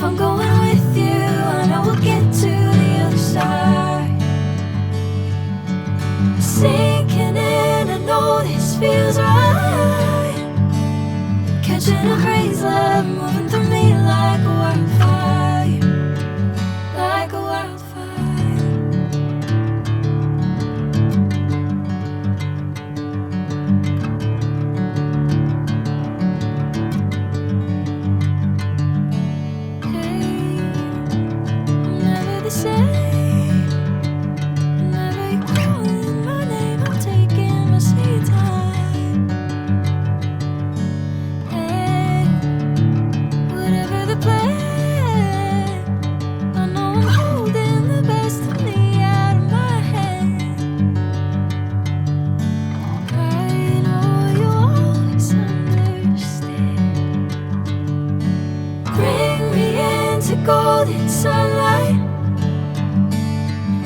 I'm going with you, I know we'll get to the other side. Sinking in, I know this feels right. Catching a crazy love, moving through me like a wildfire, like a wildfire. Golden sunlight.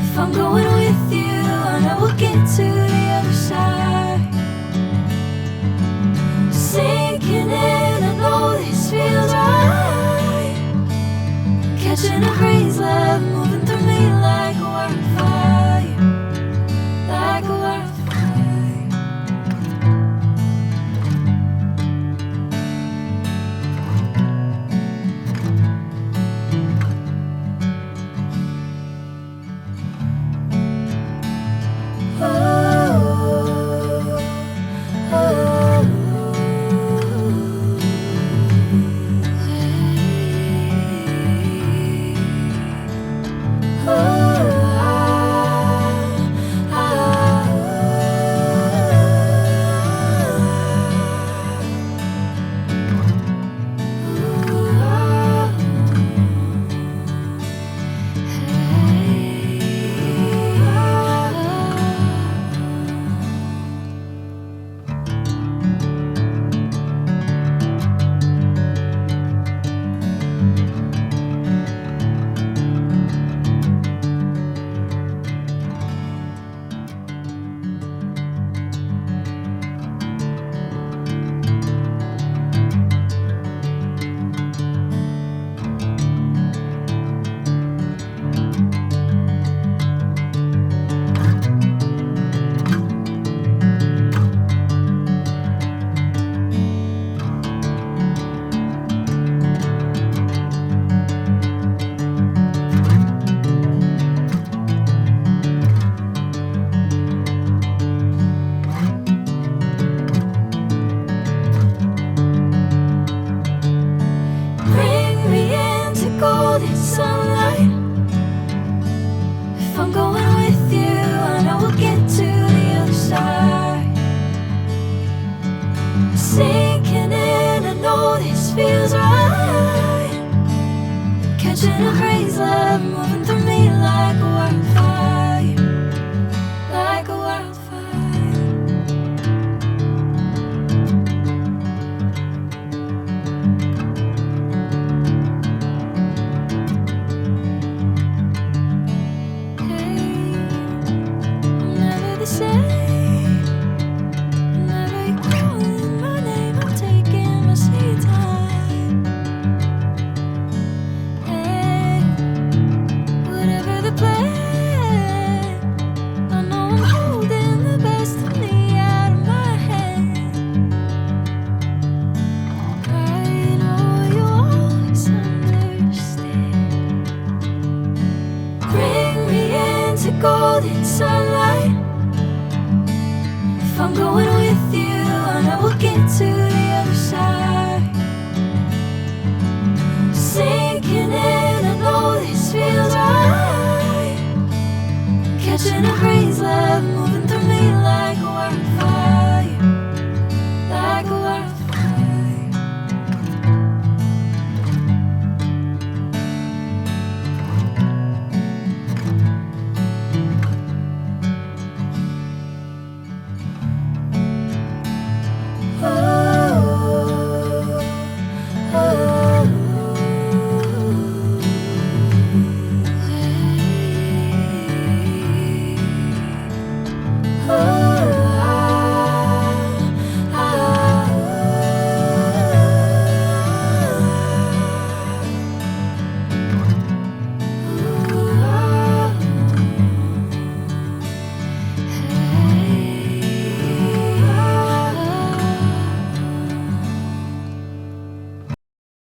If I'm going with you, I know we'll get to the other side. Sinking in, I know this feels right. Catching a crazy love, moving through me like a wildfire, like a wildfire. Sinking in, I know this feels right. Catching a crazy love, moving through me like a wildfire, like a wildfire. Hey, I'm never the same. Golden sunlight. If I'm going with you, I know we'll get to the other side. Sinking in, I know this feels right. Catching a crazy love, moving through me like